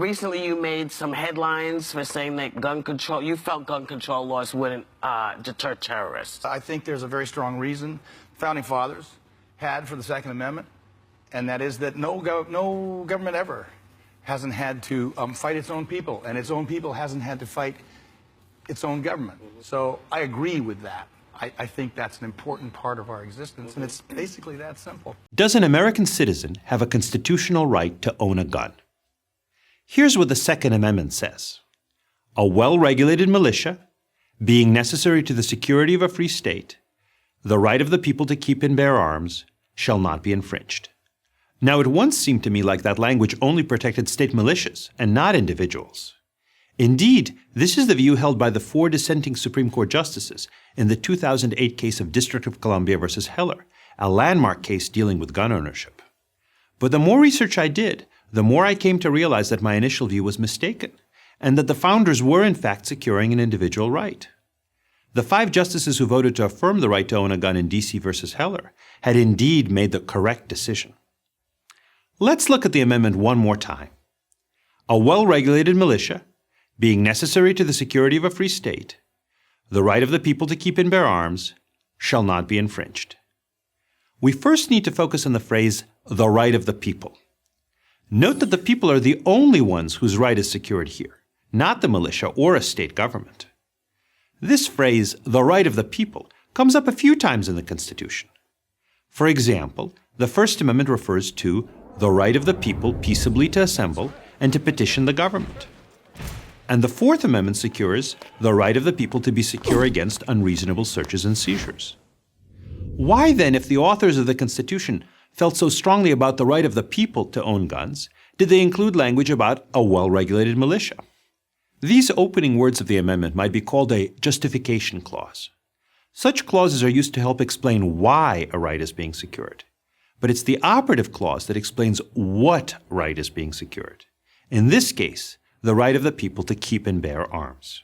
recently you made some headlines for saying that you felt gun control laws wouldn't deter terrorists. I think there's a very strong reason Founding Fathers had for the Second Amendment, and that is that no government ever hasn't had to fight its own people, and its own people hasn't had to fight its own government. So I agree with that. I think that's an important part of our existence, and it's basically that simple. Does an American citizen have a constitutional right to own a gun? Here's what the Second Amendment says. A well-regulated militia, being necessary to the security of a free state, the right of the people to keep and bear arms, shall not be infringed. Now, it once seemed to me like that language only protected state militias and not individuals. Indeed, this is the view held by the 4 dissenting Supreme Court justices in the 2008 case of District of Columbia versus Heller, a landmark case dealing with gun ownership. But the more research I did, the more I came to realize that my initial view was mistaken, and that the founders were in fact securing an individual right. The 5 justices who voted to affirm the right to own a gun in D.C. versus Heller had indeed made the correct decision. Let's look at the amendment one more time. A well-regulated militia, being necessary to the security of a free state, the right of the people to keep and bear arms, shall not be infringed. We first need to focus on the phrase, the right of the people. Note that the people are the only ones whose right is secured here, not the militia or a state government. This phrase, the right of the people, comes up a few times in the Constitution. For example, the First Amendment refers to the right of the people peaceably to assemble and to petition the government. And the Fourth Amendment secures the right of the people to be secure against unreasonable searches and seizures. Why then, if the authors of the Constitution felt so strongly about the right of the people to own guns, did they include language about a well-regulated militia? These opening words of the amendment might be called a justification clause. Such clauses are used to help explain why a right is being secured. But it's the operative clause that explains what right is being secured. In this case, the right of the people to keep and bear arms.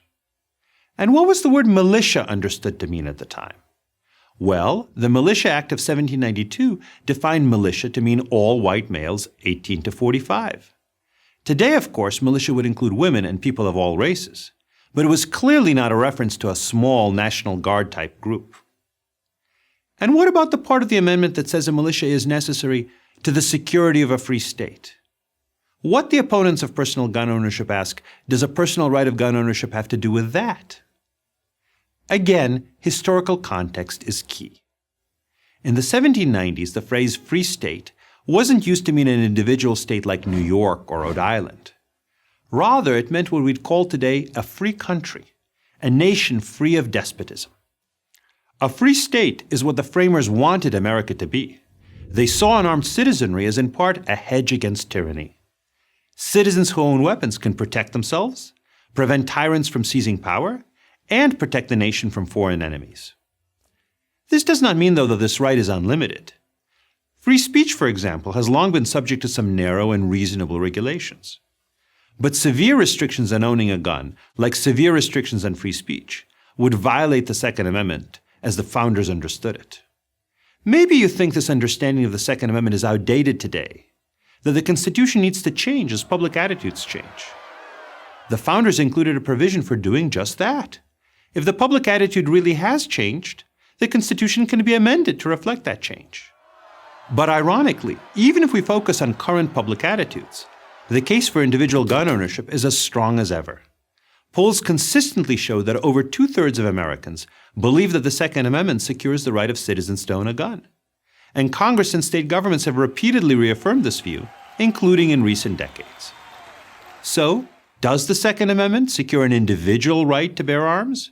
And what was the word militia understood to mean at the time? Well, the Militia Act of 1792 defined militia to mean all white males 18 to 45. Today, of course, militia would include women and people of all races, but it was clearly not a reference to a small National Guard-type group. And what about the part of the amendment that says a militia is necessary to the security of a free state? What the opponents of personal gun ownership ask, does a personal right of gun ownership have to do with that? Again, historical context is key. In the 1790s, the phrase free state wasn't used to mean an individual state like New York or Rhode Island. Rather, it meant what we'd call today a free country, a nation free of despotism. A free state is what the framers wanted America to be. They saw an armed citizenry as in part a hedge against tyranny. Citizens who own weapons can protect themselves, prevent tyrants from seizing power, and protect the nation from foreign enemies. This does not mean, though, that this right is unlimited. Free speech, for example, has long been subject to some narrow and reasonable regulations. But severe restrictions on owning a gun, like severe restrictions on free speech, would violate the Second Amendment as the founders understood it. Maybe you think this understanding of the Second Amendment is outdated today, that the Constitution needs to change as public attitudes change. The founders included a provision for doing just that. If the public attitude really has changed, the Constitution can be amended to reflect that change. But ironically, even if we focus on current public attitudes, the case for individual gun ownership is as strong as ever. Polls consistently show that over 2/3 of Americans believe that the Second Amendment secures the right of citizens to own a gun. And Congress and state governments have repeatedly reaffirmed this view, including in recent decades. So, does the Second Amendment secure an individual right to bear arms?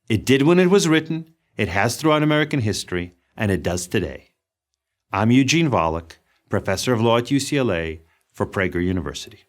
It did when it was written, it has throughout American history, and it does today. I'm Eugene Volokh, professor of law at UCLA for Prager University.